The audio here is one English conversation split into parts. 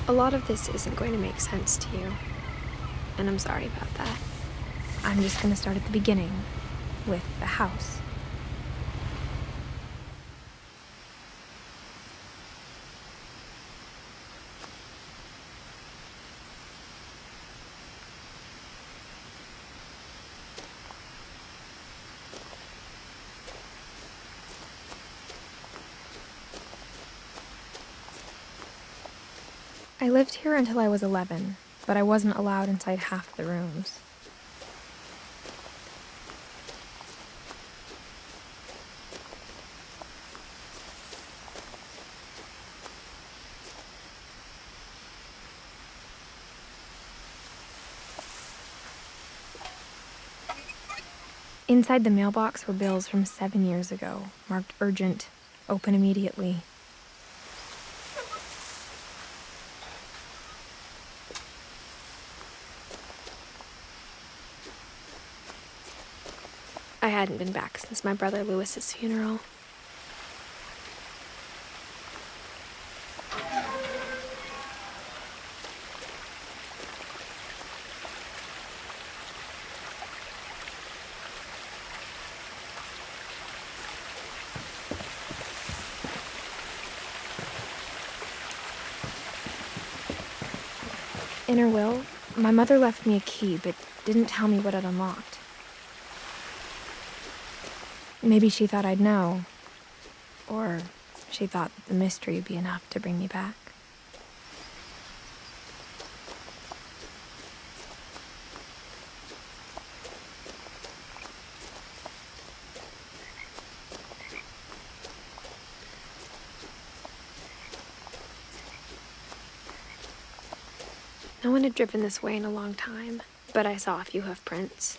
A lot of this isn't going to make sense to you, and I'm sorry about that. I'm just going to start at the beginning, with the house. I lived here until I was 11, but I wasn't allowed inside half the rooms. Inside the mailbox were bills from 7 years ago, marked urgent, open immediately. I hadn't been back since my brother Lewis's funeral. In her will, my mother left me a key, but didn't tell me what it unlocked. Maybe she thought I'd know, or she thought that the mystery would be enough to bring me back. No one had driven this way in a long time, but I saw a few hoof prints.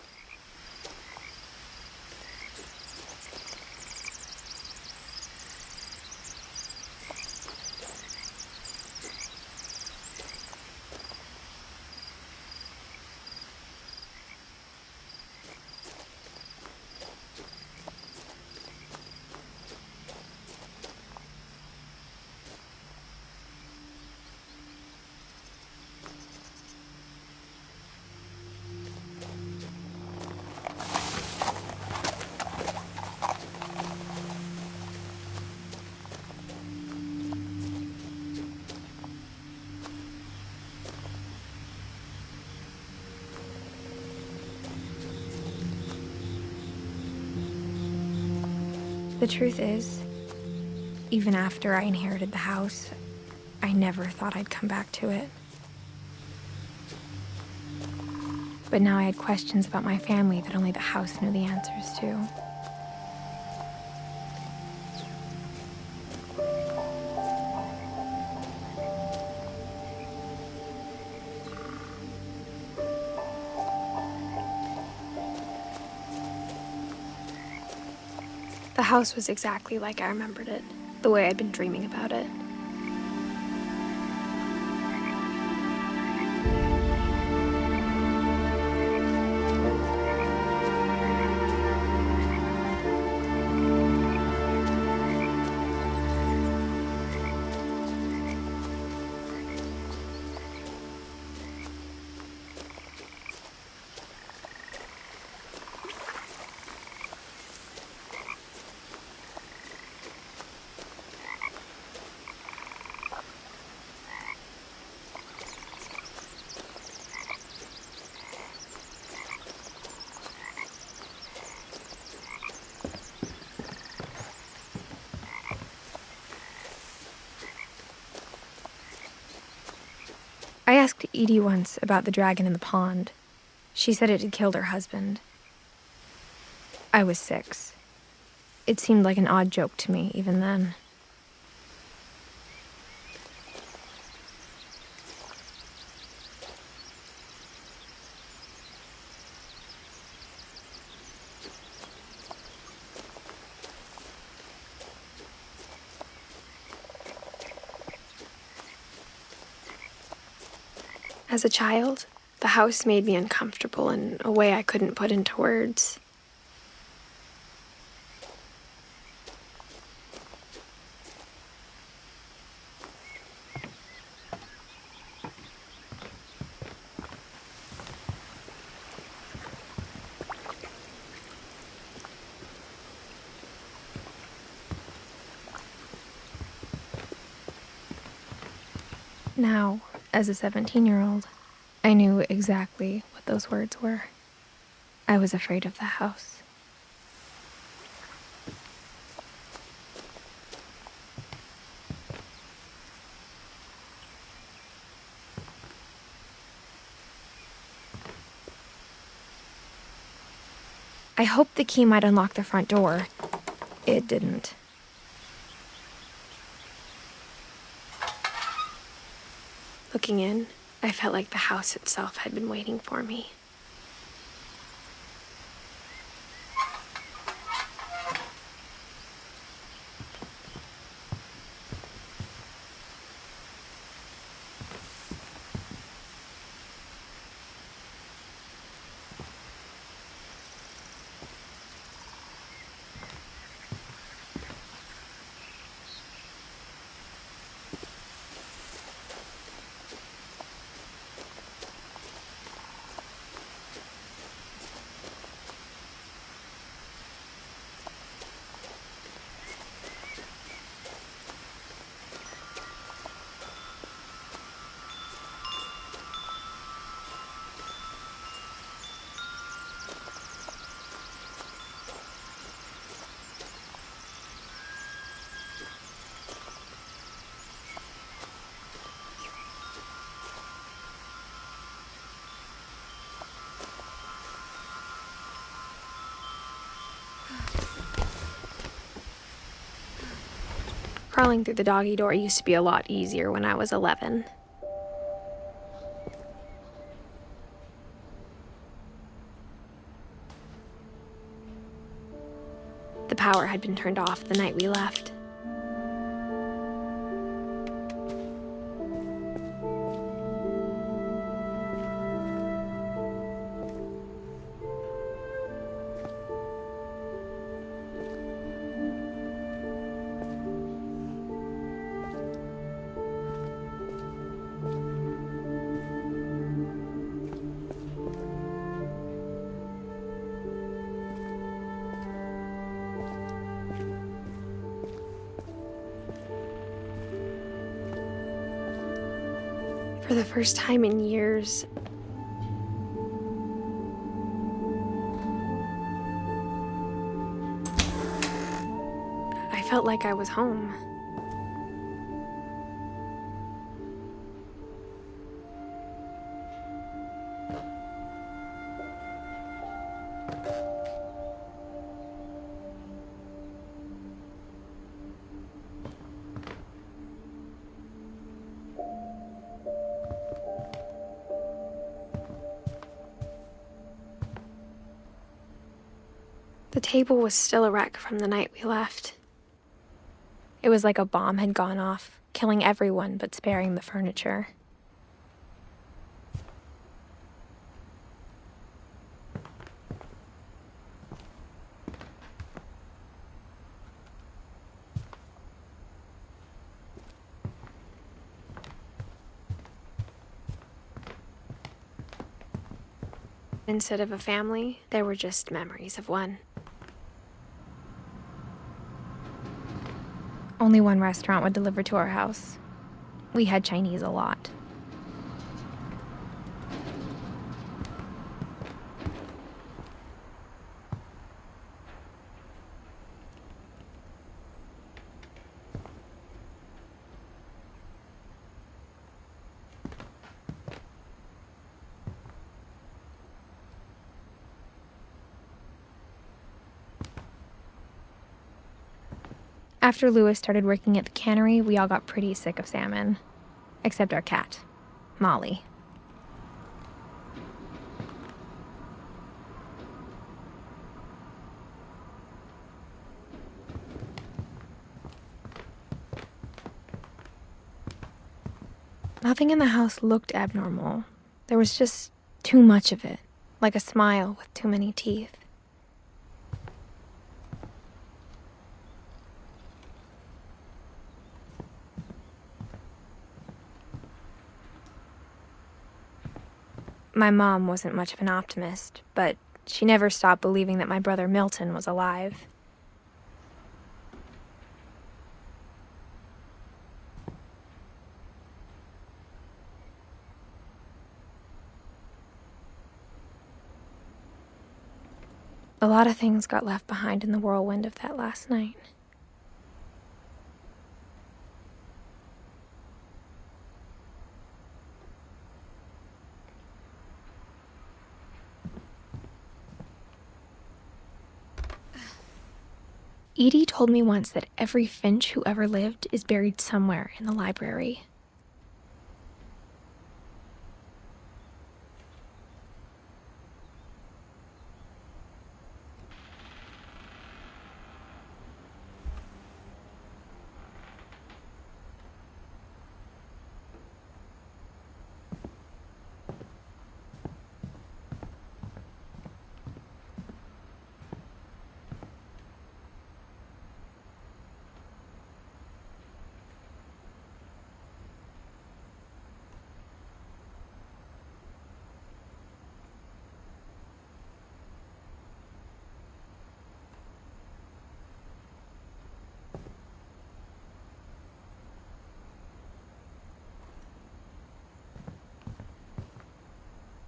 The truth is, even after I inherited the house, I never thought I'd come back to it. But now I had questions about my family that only the house knew the answers to. The house was exactly like I remembered it, the way I'd been dreaming about it. I asked Edie once about the dragon in the pond. She said it had killed her husband. I was 6. It seemed like an odd joke to me, even then. As a child, the house made me uncomfortable in a way I couldn't put into words. Now, as a 17-year-old, I knew exactly what those words were. I was afraid of the house. I hoped the key might unlock the front door. It didn't. Looking in, I felt like the house itself had been waiting for me. Crawling through the doggy door used to be a lot easier when I was 11. The power had been turned off the night we left. For the first time in years, I felt like I was home. The table was still a wreck from the night we left. It was like a bomb had gone off, killing everyone but sparing the furniture. Instead of a family, there were just memories of one. Only one restaurant would deliver to our house. We had Chinese a lot. After Lewis started working at the cannery, we all got pretty sick of salmon. Except our cat, Molly. Nothing in the house looked abnormal. There was just too much of it, like a smile with too many teeth. My mom wasn't much of an optimist, but she never stopped believing that my brother Milton was alive. A lot of things got left behind in the whirlwind of that last night. Edie told me once that every Finch who ever lived is buried somewhere in the library.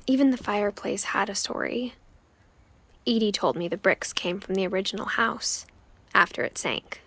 Even the fireplace had a story. Edie told me the bricks came from the original house, after it sank.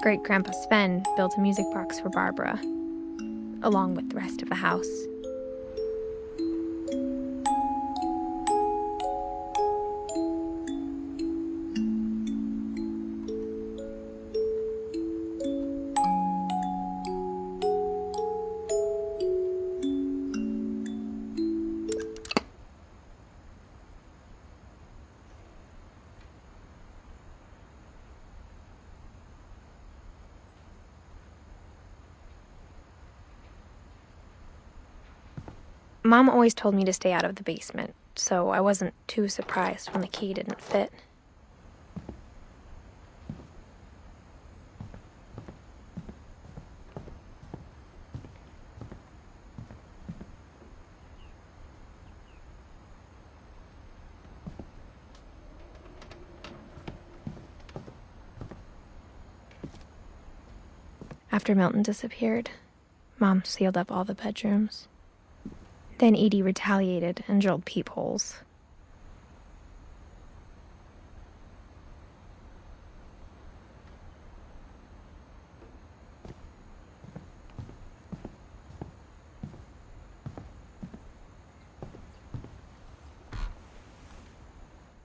Great-Grandpa Sven built a music box for Barbara, along with the rest of the house. Mom always told me to stay out of the basement, so I wasn't too surprised when the key didn't fit. After Milton disappeared, Mom sealed up all the bedrooms. Then Edie retaliated and drilled peepholes.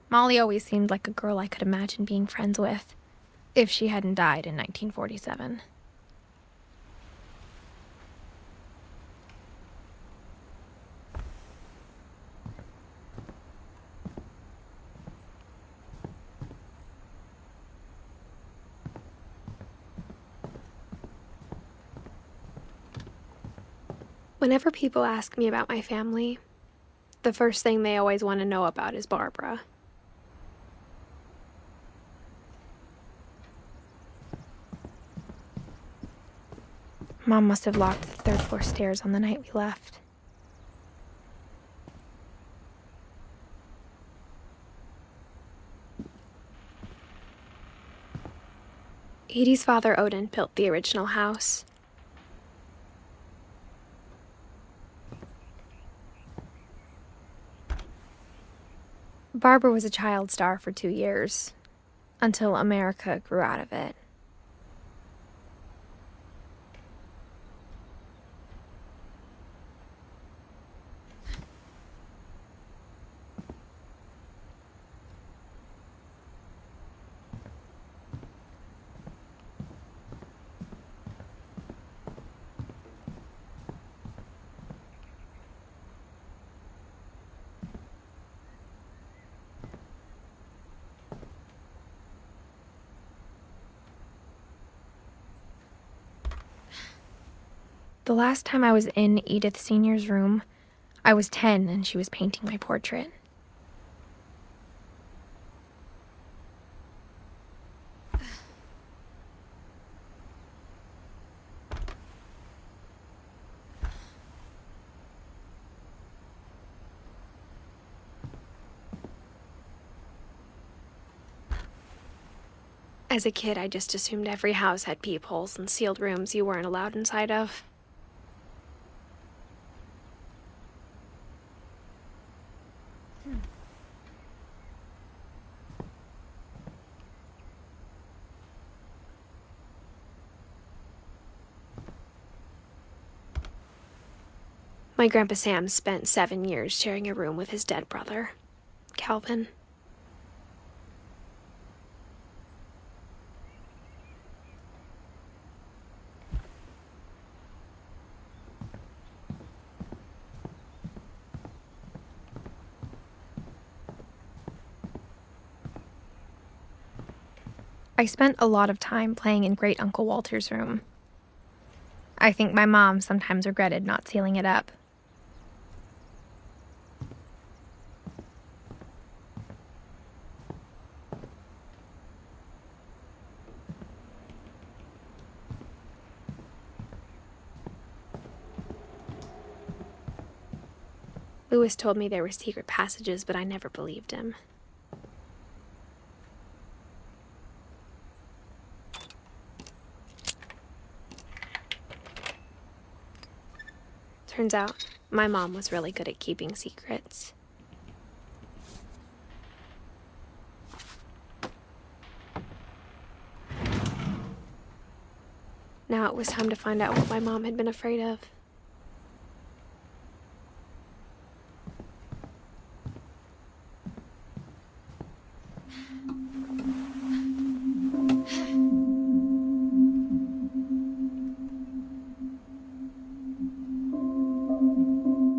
Molly always seemed like a girl I could imagine being friends with, if she hadn't died in 1947. Whenever people ask me about my family, the first thing they always want to know about is Barbara. Mom must have locked the third-floor stairs on the night we left. Edie's father, Odin, built the original house. Barbara was a child star for 2 years, until America grew out of it. The last time I was in Edith Sr.'s room, I was 10 and she was painting my portrait. As a kid, I just assumed every house had peepholes and sealed rooms you weren't allowed inside of. My Grandpa Sam spent 7 years sharing a room with his dead brother, Calvin. I spent a lot of time playing in Great Uncle Walter's room. I think my mom sometimes regretted not sealing it up. Lewis told me there were secret passages, but I never believed him. Turns out, my mom was really good at keeping secrets. Now it was time to find out what my mom had been afraid of.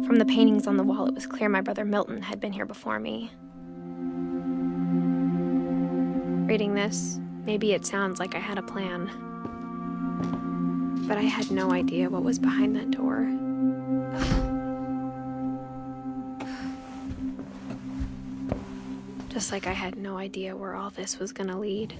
From the paintings on the wall, it was clear my brother Milton had been here before me. Reading this, maybe it sounds like I had a plan. But I had no idea what was behind that door. Just like I had no idea where all this was gonna lead.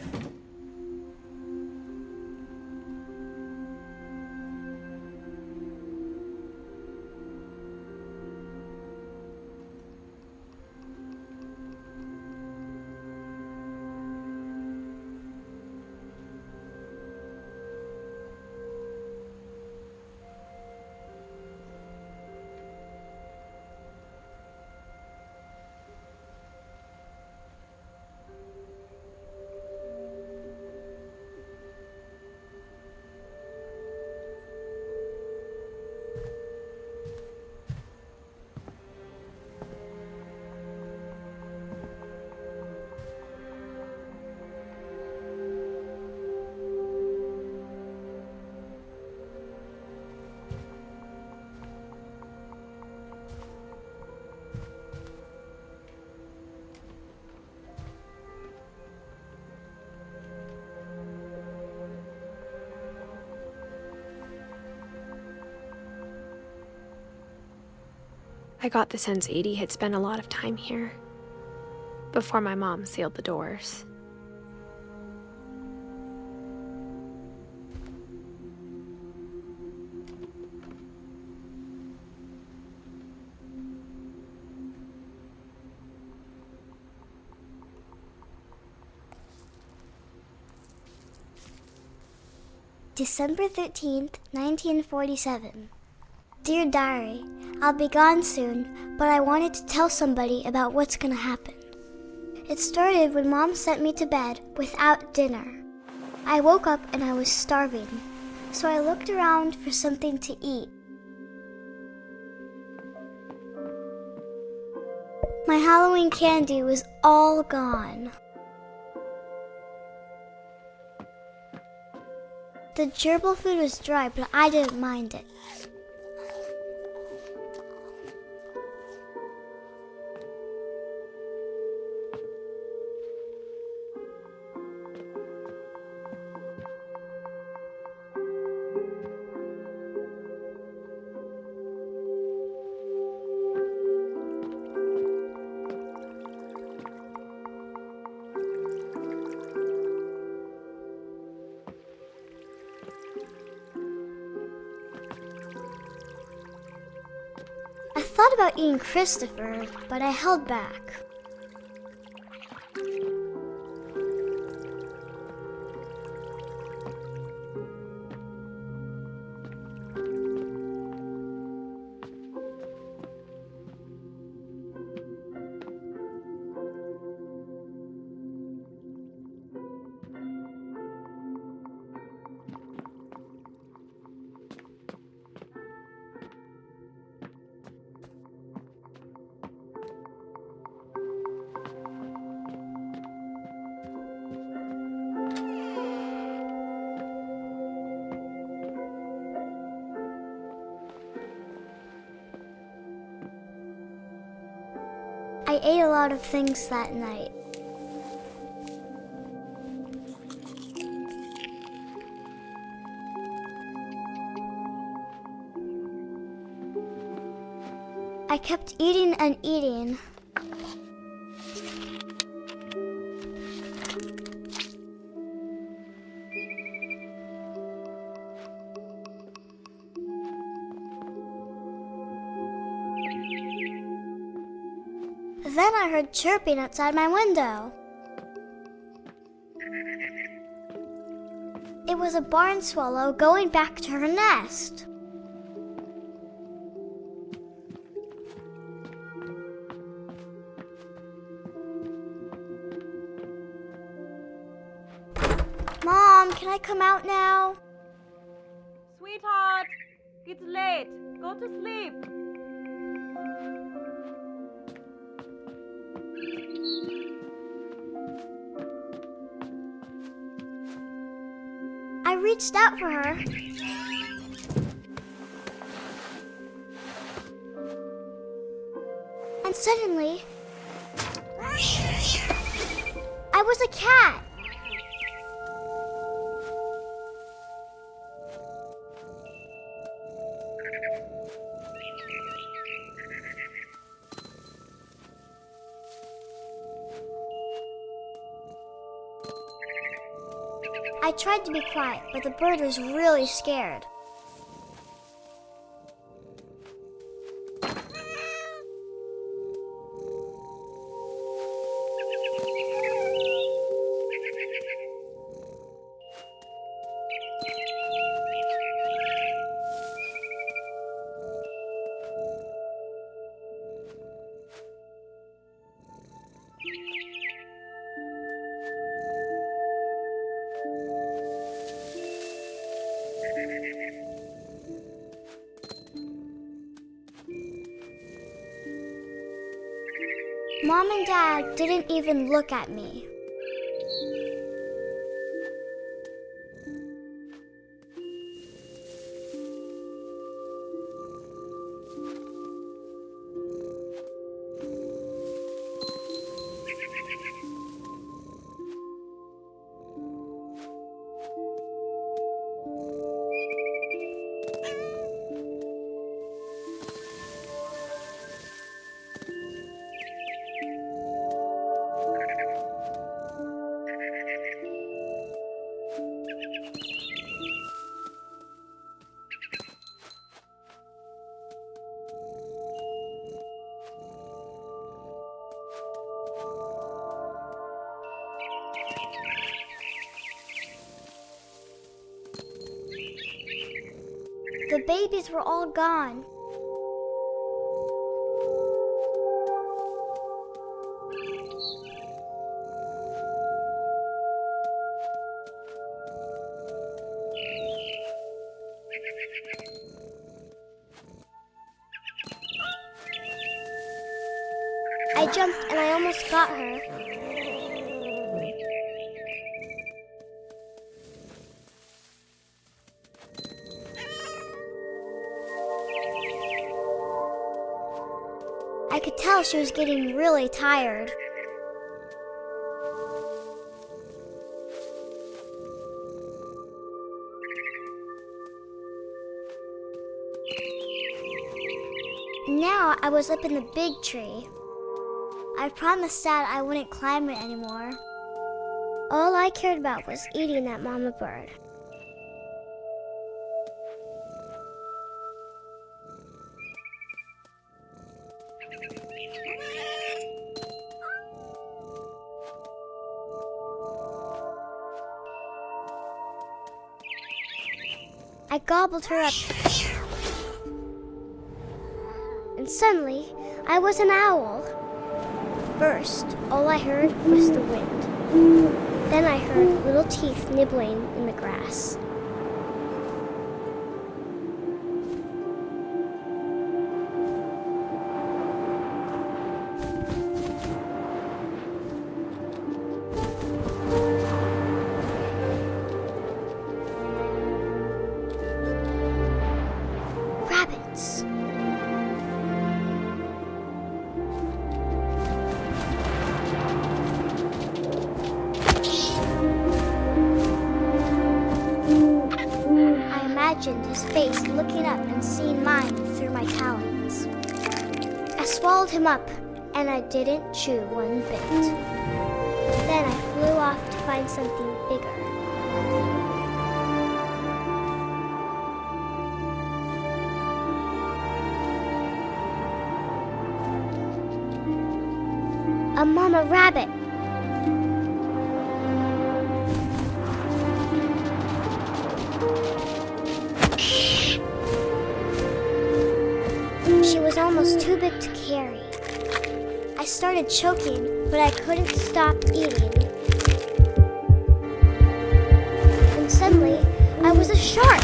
I got the sense Edie had spent a lot of time here, before my mom sealed the doors. December 13th, 1947. Dear Diary, I'll be gone soon, but I wanted to tell somebody about what's gonna happen. It started when Mom sent me to bed without dinner. I woke up and I was starving, so I looked around for something to eat. My Halloween candy was all gone. The gerbil food was dry, but I didn't mind it. I thought about eating Christopher, but I held back. I ate a lot of things that night. I kept eating and eating. Then I heard chirping outside my window. It was a barn swallow going back to her nest. Mom, can I come out now? Sweetheart, it's late. Go to sleep. I reached out for her. And suddenly, I was a cat. I tried to be quiet, but the bird was really scared. Mom and Dad didn't even look at me. The babies were all gone. I jumped and I almost got her. I could tell she was getting really tired. Now I was up in the big tree. I promised Dad I wouldn't climb it anymore. All I cared about was eating that mama bird. I gobbled her up. And suddenly, I was an owl. First, all I heard was the wind. Then I heard little teeth nibbling in the grass. Rabbits. I imagined his face looking up and seeing mine through my talons. I swallowed him up, and I didn't chew one bit. Then I flew off to find something bigger. A mama rabbit. She was almost too big to carry. I started choking, but I couldn't stop eating. And suddenly, I was a shark.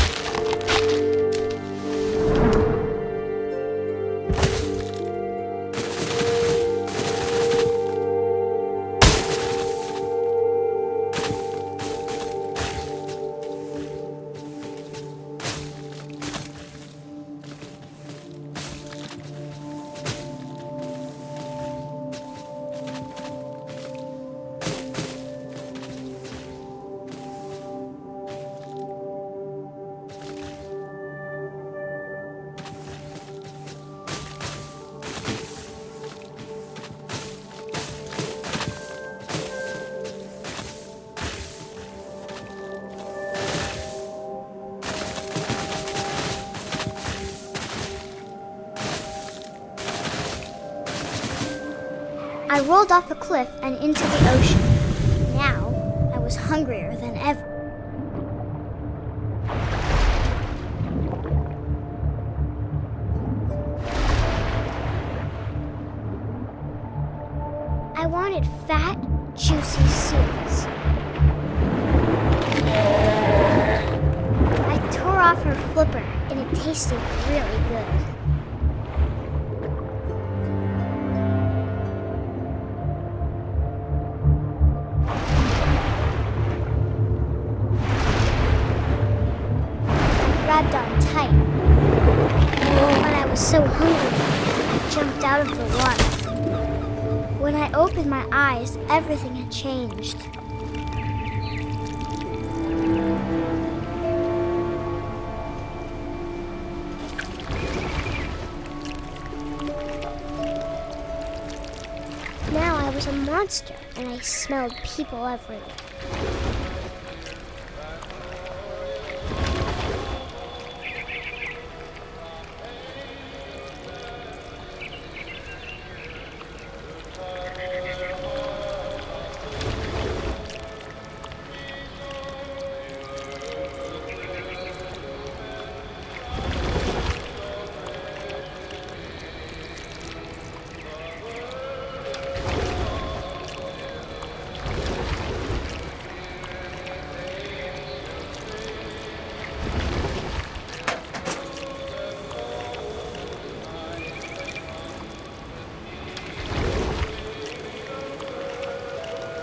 I rolled off a cliff and into the ocean. Now, I was hungrier than ever. I wanted fat, juicy seals. I tore off her flipper, and it tasted really good. Grabbed on tight. When I was so hungry, I jumped out of the water. When I opened my eyes, everything had changed. Now I was a monster, and I smelled people everywhere.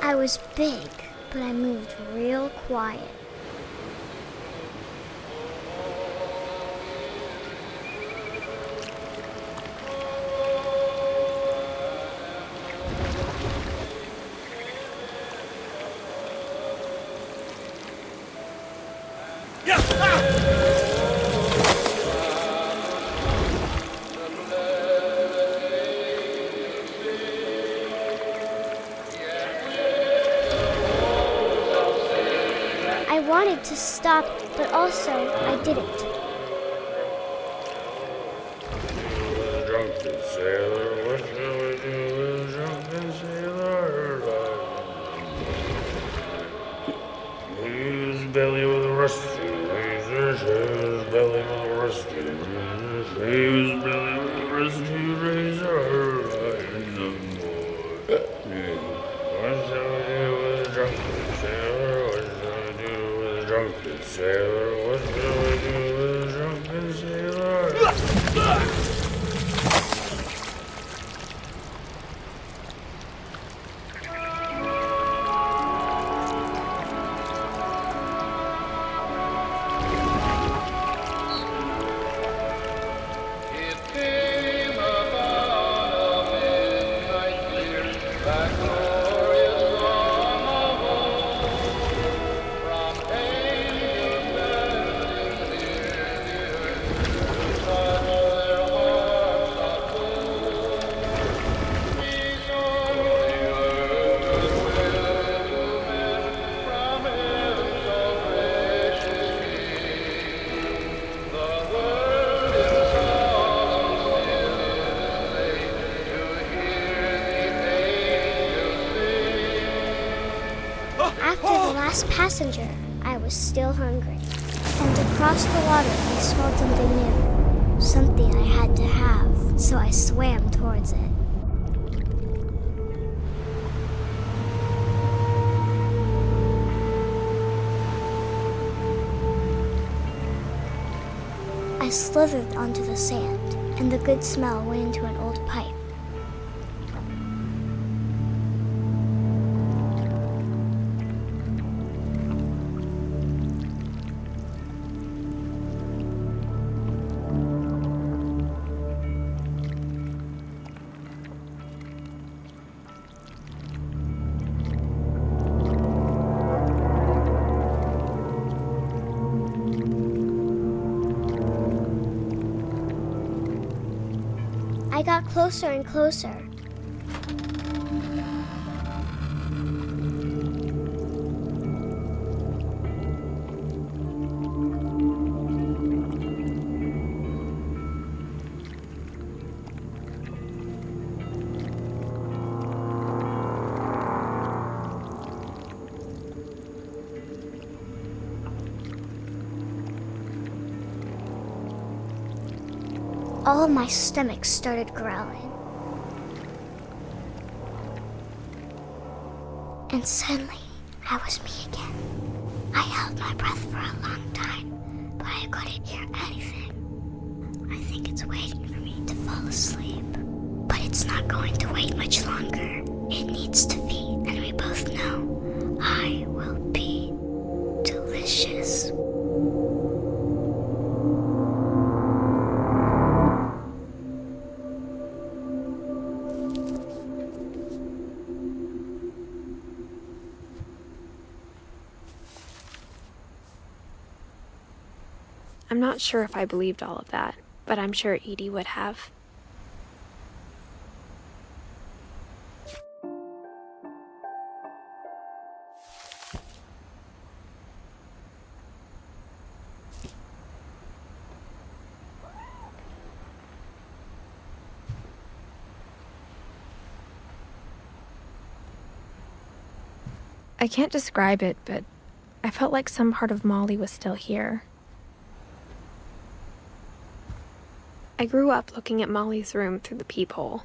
I was big, but I moved real quiet. I wanted to stop, but also I didn't. Drunken sailor, what shall we do with drunken sailor? His belly with a rusty razor, his After the last passenger, I was still hungry. And across the water, I smelled something new. Something I had to have, so I swam towards it. I slithered onto the sand, and the good smell went into an old pipe. I got closer and closer. All of my stomach started growling. And suddenly, I was me again. I held my breath for a long time, but I couldn't hear anything. I think it's waiting for me to fall asleep. But it's not going to wait much longer. It needs to feed, and we both know I will be delicious. I'm not sure if I believed all of that, but I'm sure Edie would have. I can't describe it, but I felt like some part of Molly was still here. I grew up looking at Molly's room through the peephole.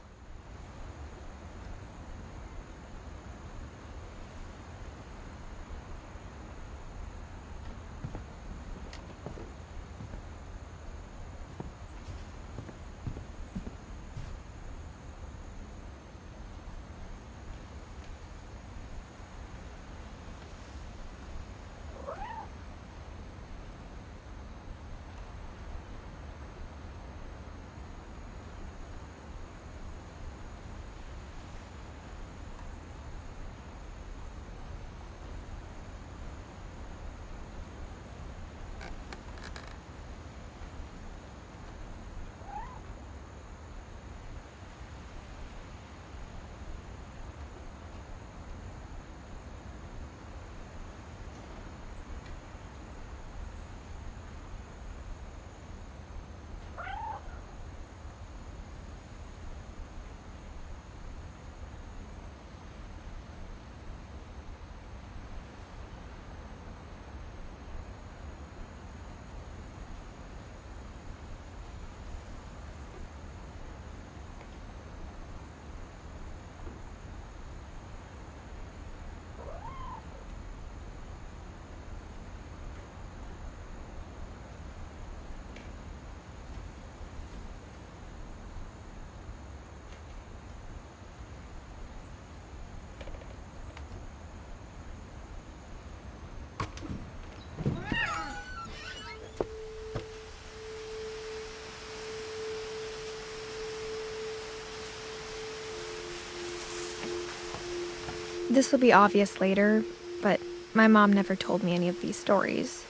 This will be obvious later, but my mom never told me any of these stories.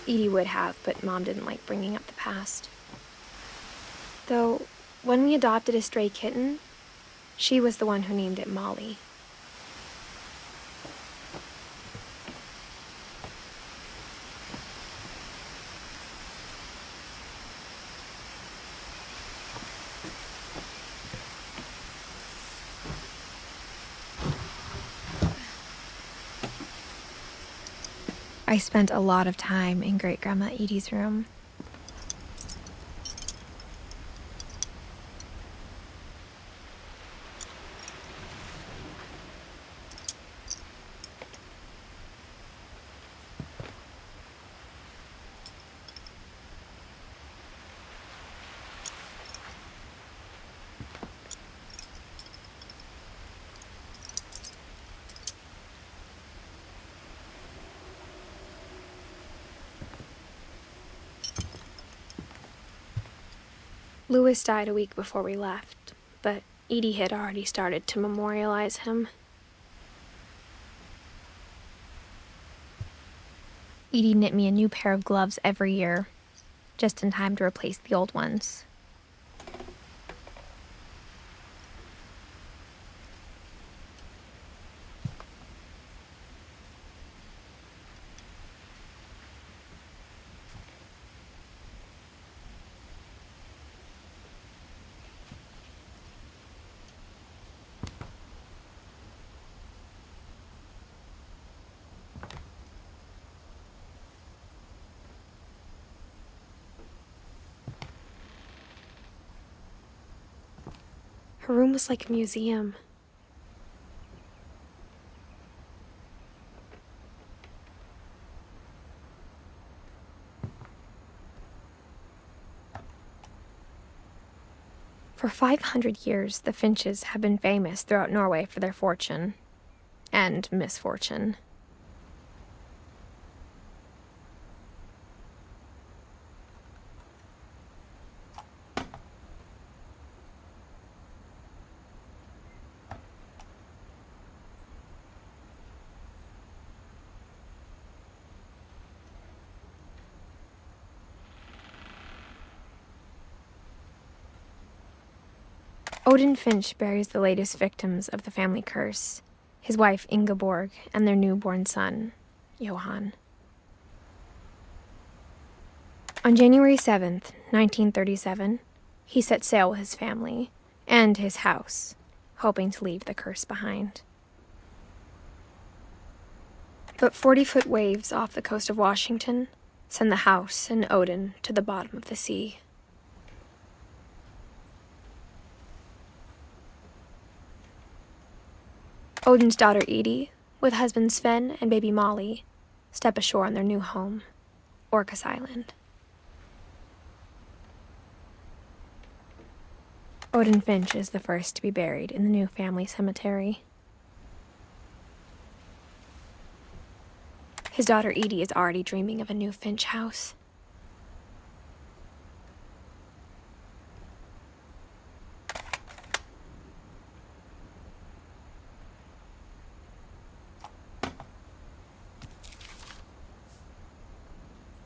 Edie would have, but Mom didn't like bringing up the past. Though, when we adopted a stray kitten, she was the one who named it Molly. I spent a lot of time in Great-Grandma Edie's room. Louis died a week before we left, but Edie had already started to memorialize him. Edie knit me a new pair of gloves every year, just in time to replace the old ones. Her room was like a museum. For 500 years, the Finches have been famous throughout Norway for their fortune and misfortune. Odin Finch buries the latest victims of the family curse, his wife Ingeborg and their newborn son, Johan. On January 7th, 1937, he set sail with his family and his house, hoping to leave the curse behind. But 40-foot waves off the coast of Washington send the house and Odin to the bottom of the sea. Odin's daughter Edie, with husband Sven and baby Molly, step ashore on their new home, Orcas Island. Odin Finch is the first to be buried in the new family cemetery. His daughter Edie is already dreaming of a new Finch house.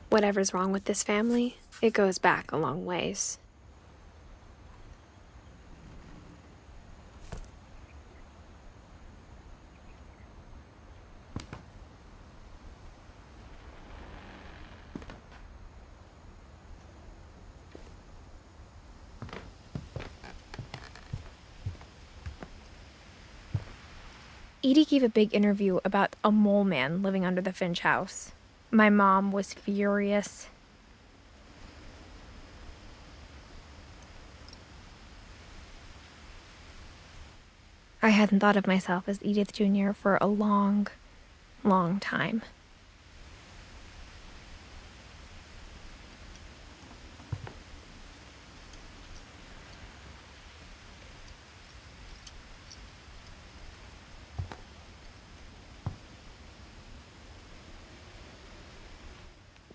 Whatever's wrong with this family, it goes back a long ways. Edie gave a big interview about a mole man living under the Finch house. My mom was furious. I hadn't thought of myself as Edith Jr. for a long, long time.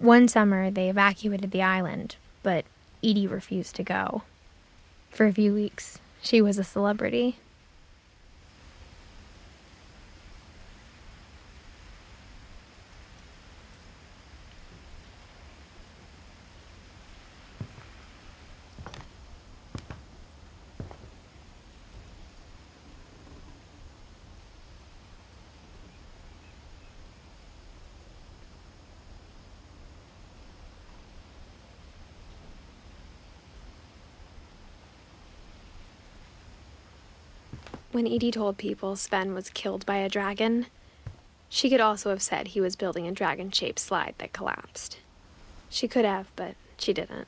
One summer, they evacuated the island, but Edie refused to go. For a few weeks, she was a celebrity. When Edie told people Sven was killed by a dragon, she could also have said he was building a dragon-shaped slide that collapsed. She could have, but she didn't.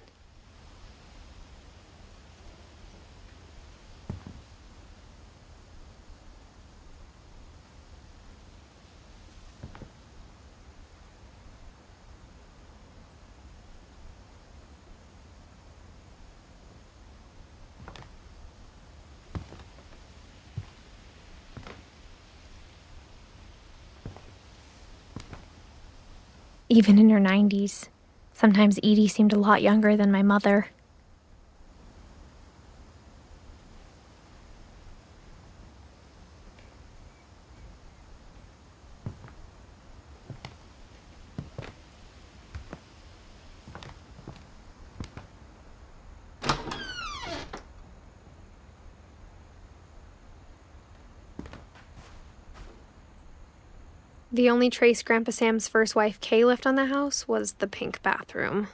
Even in her 90s, sometimes Edie seemed a lot younger than my mother. The only trace Grandpa Sam's first wife Kay left on the house was the pink bathroom.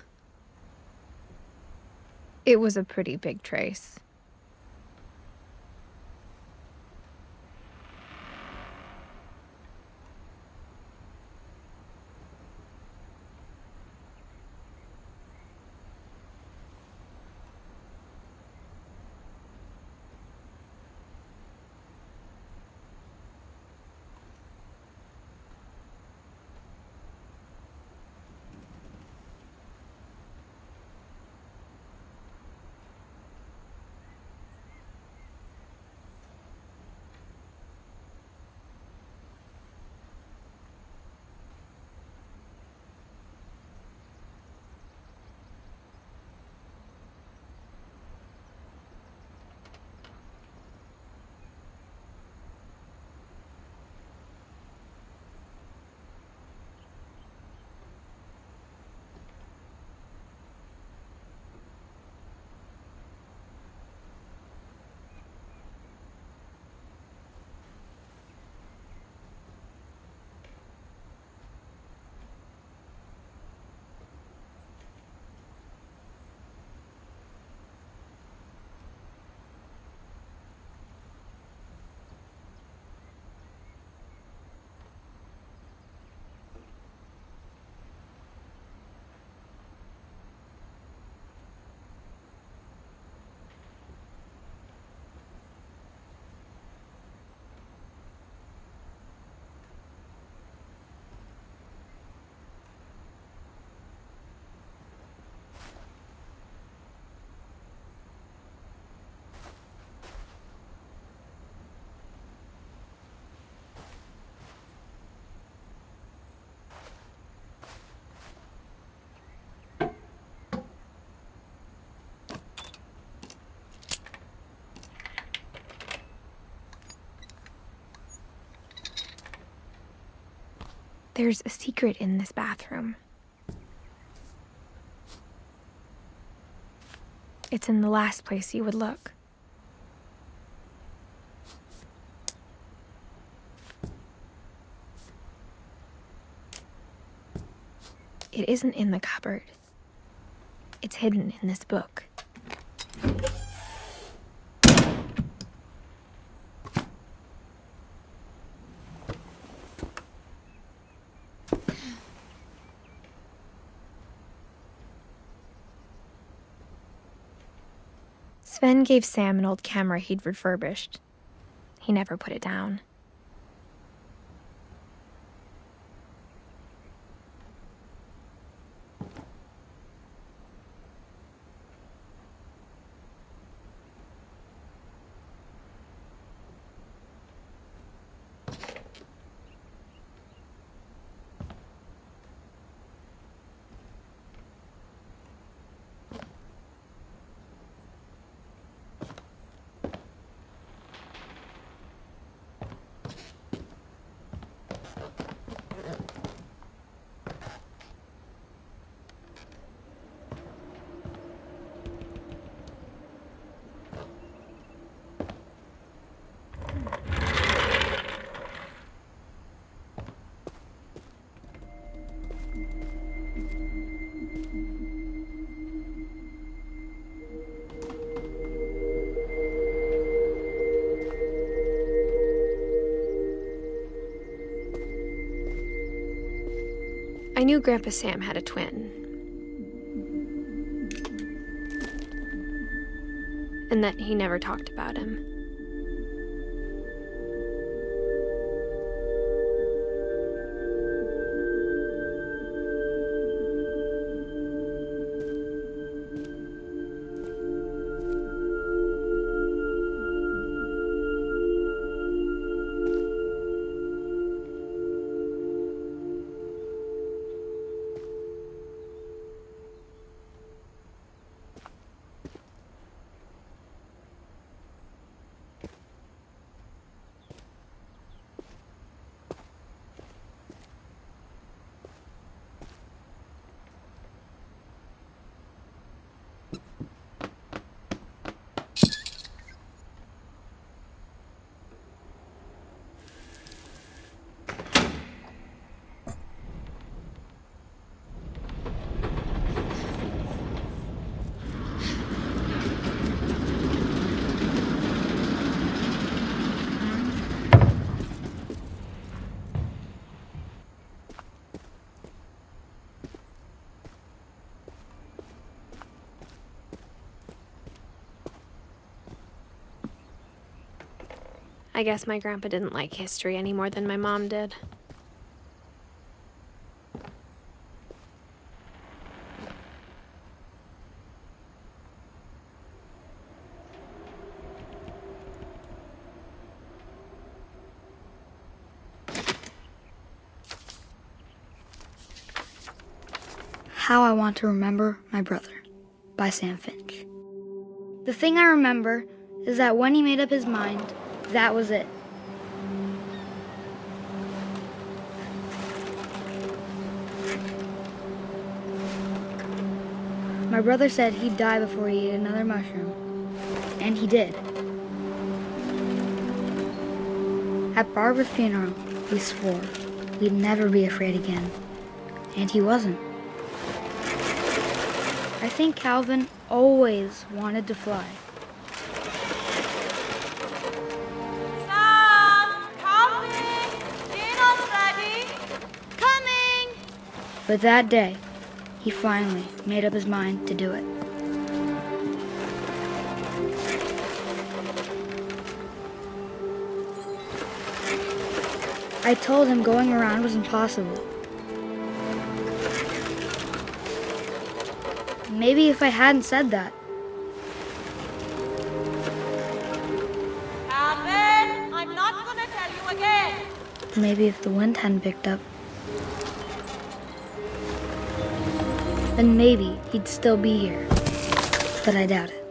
It was a pretty big trace. There's a secret in this bathroom. It's in the last place you would look. It isn't in the cupboard. It's hidden in this book. Sven gave Sam an old camera he'd refurbished. He never put it down. I knew Grandpa Sam had a twin. And that he never talked about him. I guess my grandpa didn't like history any more than my mom did. How I Want to Remember My Brother by Sam Finch. The thing I remember is that when he made up his mind, that was it. My brother said he'd die before he ate another mushroom, and he did. At Barbara's funeral, we swore we'd never be afraid again, and he wasn't. I think Calvin always wanted to fly. But that day, he finally made up his mind to do it. I told him going around was impossible. Maybe if I hadn't said that. Calvin, I'm not gonna tell you again. Maybe if the wind hadn't picked up. Then maybe he'd still be here. But I doubt it.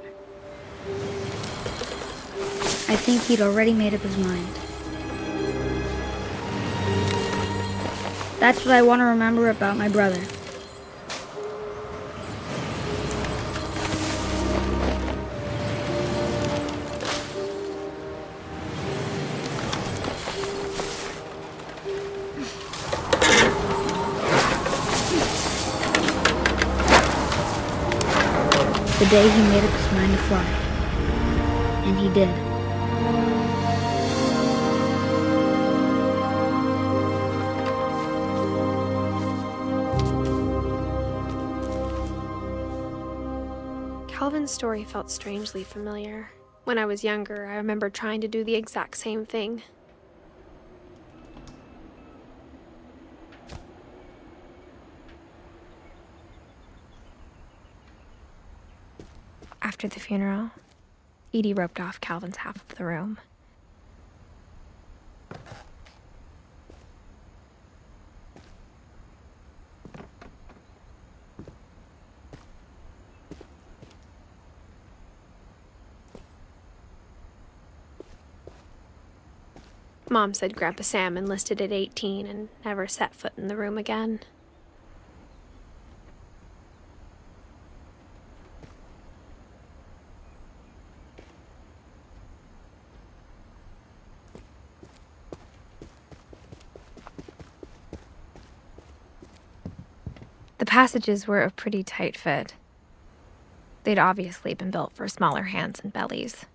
I think he'd already made up his mind. That's what I want to remember about my brother. The day he made up his mind to fly. And he did. Calvin's story felt strangely familiar. When I was younger, I remember trying to do the exact same thing. After the funeral, Edie roped off Calvin's half of the room. Mom said Grandpa Sam enlisted at 18 and never set foot in the room again. The passages were a pretty tight fit. They'd obviously been built for smaller hands and bellies.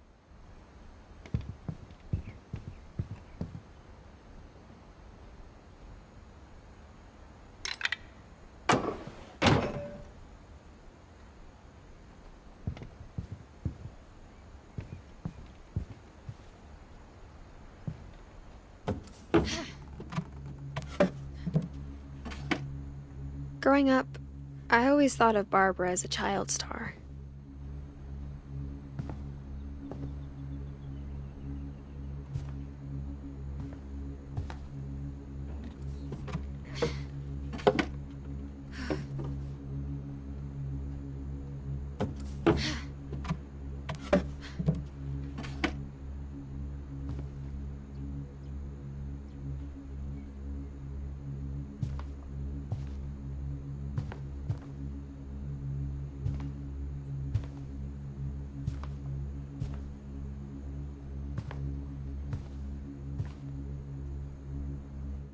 Growing up, I always thought of Barbara as a child star.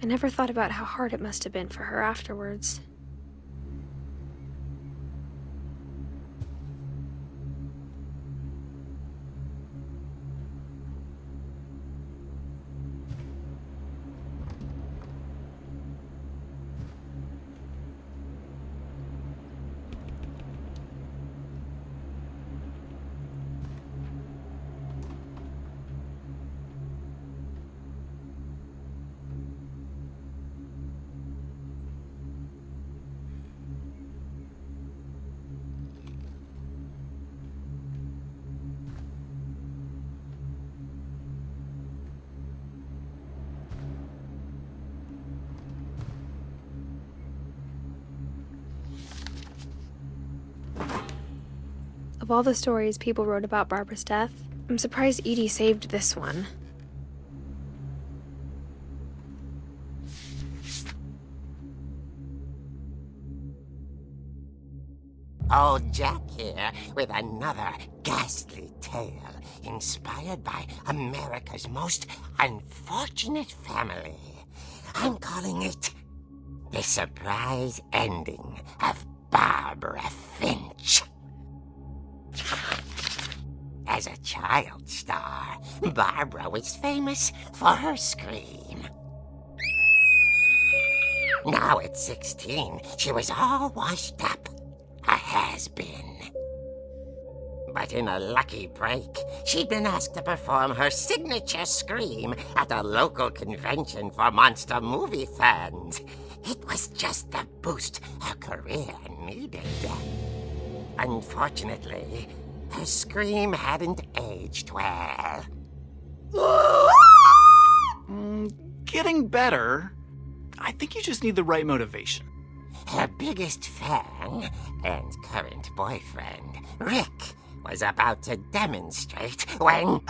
I never thought about how hard it must have been for her afterwards. Of all the stories people wrote about Barbara's death, I'm surprised Edie saved this one. Old Jack here with another ghastly tale inspired by America's most unfortunate family. I'm calling it The Surprise Ending of Barbara Finch. As a child star, Barbara was famous for her scream. Now at 16, she was all washed up. A has-been. But in a lucky break, she'd been asked to perform her signature scream at a local convention for monster movie fans. It was just the boost her career needed. Unfortunately, her scream hadn't aged well. Getting better. I think you just need the right motivation. Her biggest fan and current boyfriend, Rick, was about to demonstrate when...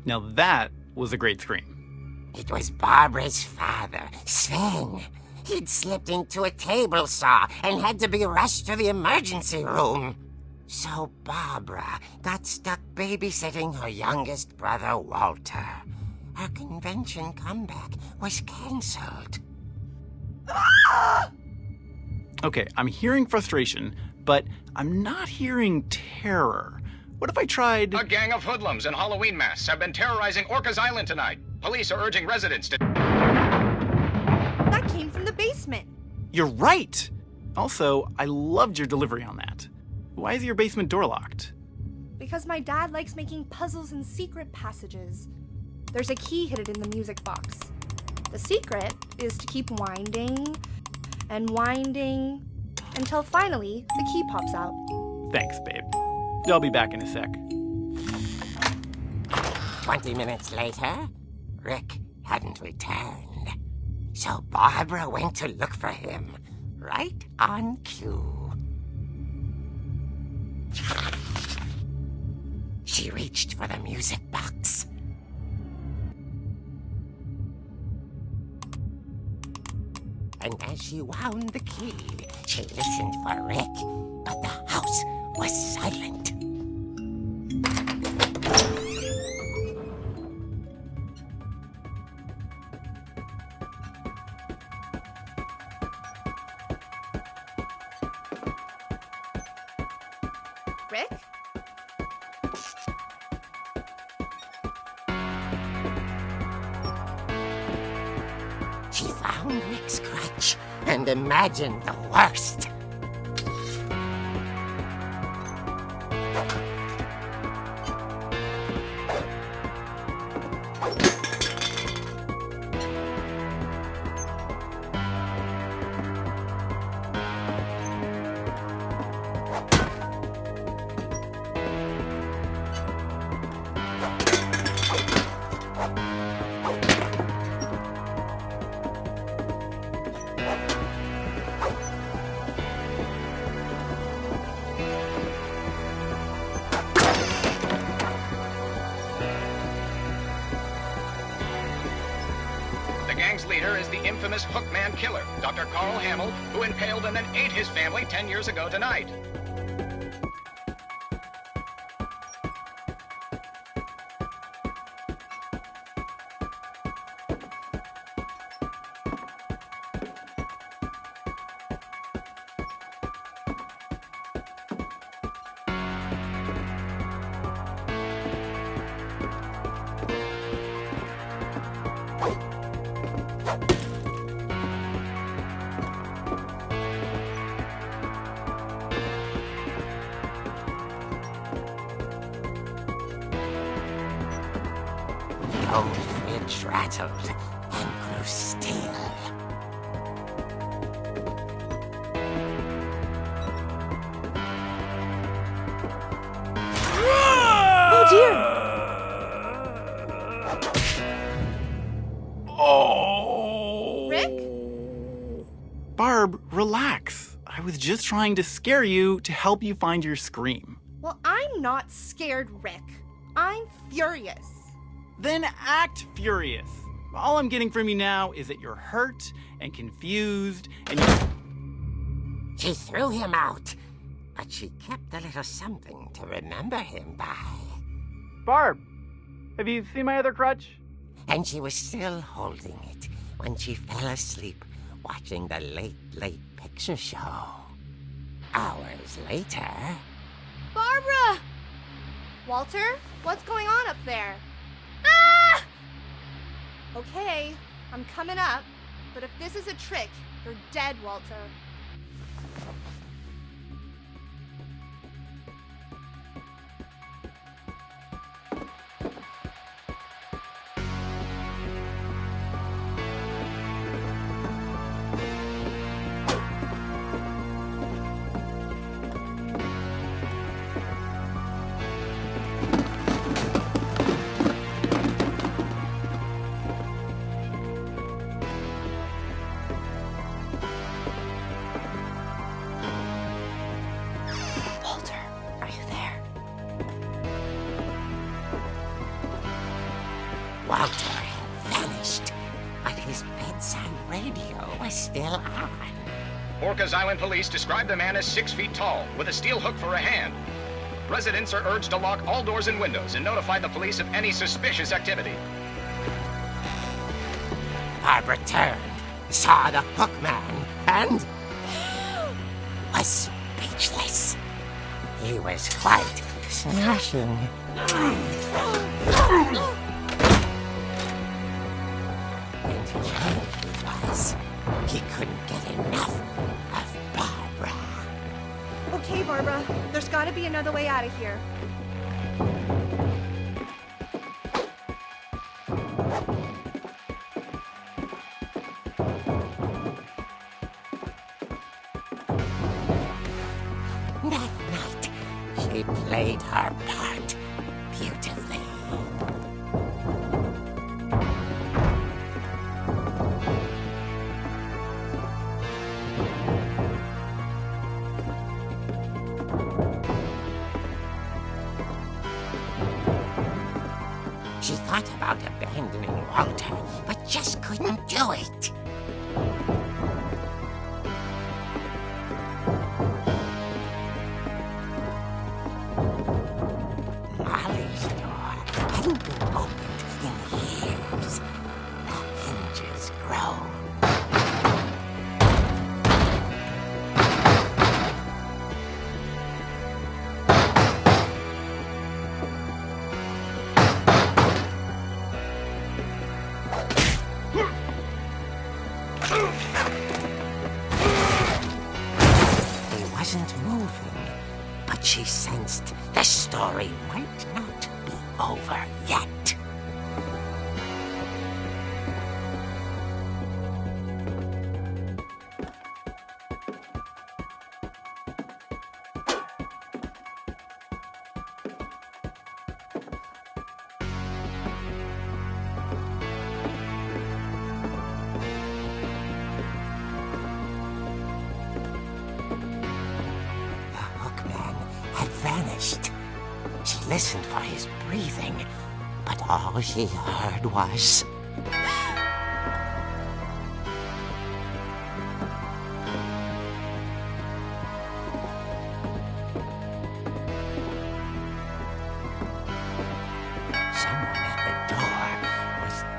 Now that was a great scream. It was Barbara's father, Sven. He'd slipped into a table saw and had to be rushed to the emergency room. So Barbara got stuck babysitting her youngest brother, Walter. Her convention comeback was cancelled. Okay, I'm hearing frustration, but I'm not hearing terror. What if I tried... A gang of hoodlums in Halloween masks have been terrorizing Orcas Island tonight. Police are urging residents to... That came from the basement. You're right! Also, I loved your delivery on that. Why is your basement door locked? Because my dad likes making puzzles and secret passages. There's a key hidden in the music box. The secret is to keep winding and winding until finally the key pops out. Thanks, babe. I'll be back in a sec. 20 minutes later, Rick hadn't returned. So Barbara went to look for him, right on cue. She reached for the music box. And as she wound the key, she listened for Rick, but the house was silent. Rick? She found Rick's crutch and imagined the worst. investigator is the infamous Hookman killer, Dr. Carl Hamill, who impaled and then ate his family 10 years ago tonight. The old fridge rattled and grew still. Oh dear! Oh! Rick? Barb, relax. I was just trying to scare you to help you find your scream. Well, I'm not scared, Rick. I'm furious. Then act furious. All I'm getting from you now is that you're hurt and confused and you... She threw him out, but she kept a little something to remember him by. Barb, have you seen my other crutch? And she was still holding it when she fell asleep watching the late picture show. Hours later... Barbara! Walter, what's going on up there? Ah! Okay, I'm coming up, but if this is a trick, you're dead, Walter. Walter had vanished, but his bedside radio was still on. Orcas Island police describe the man as 6 feet tall, with a steel hook for a hand. Residents are urged to lock all doors and windows and notify the police of any suspicious activity. Barbara turned, saw the hook man, and was speechless. He was quite smashing. And where he was, he couldn't get enough of Barbara. Okay, Barbara, there's gotta be another way out of here. That night, she played her part beautifully. She thought about abandoning Walter, but just couldn't do it. Molly's door hadn't been opened in years. The hinges groaned. He wasn't moving, but she sensed the story might not be over yet. Vanished. She listened for his breathing, but all she heard was...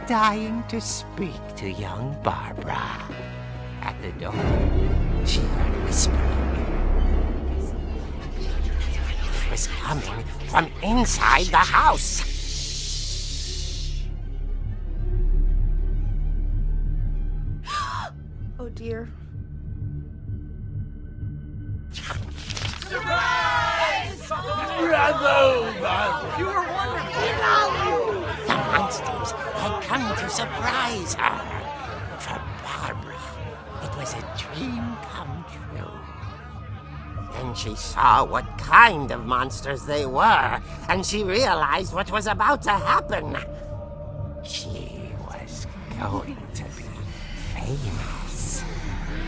dying to speak to young Barbara. At the door, she heard whispering. It was coming from inside the house. Oh dear. The monsters had come to surprise her. For Barbara, it was a dream come true. Then she saw what kind of monsters they were, and she realized what was about to happen. She was going to be famous.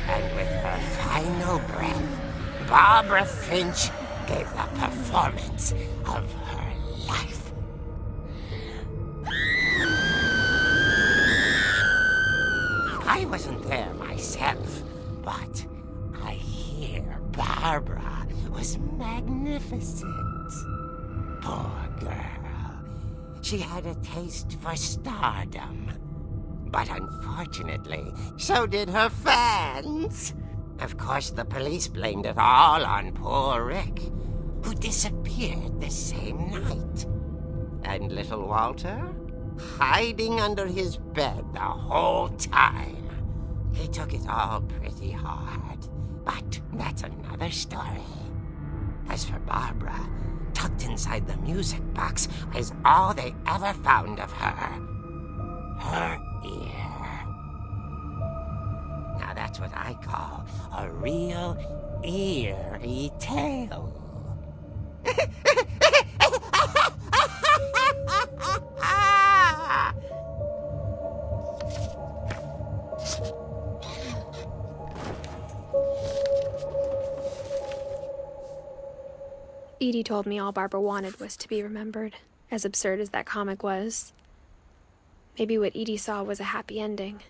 And with her final breath, Barbara Finch gave the performance of her life. I wasn't there myself, but I hear Barbara was magnificent. Poor girl. She had a taste for stardom. But unfortunately, so did her fans. Of course, the police blamed it all on poor Rick, who disappeared the same night. And little Walter? Hiding under his bed the whole time. He took it all pretty hard, but that's another story. As for Barbara, tucked inside the music box was all they ever found of her. Her ear. Now that's what I call a real eerie tale. Edie told me all Barbara wanted was to be remembered, as absurd as that comic was. Maybe what Edie saw was a happy ending.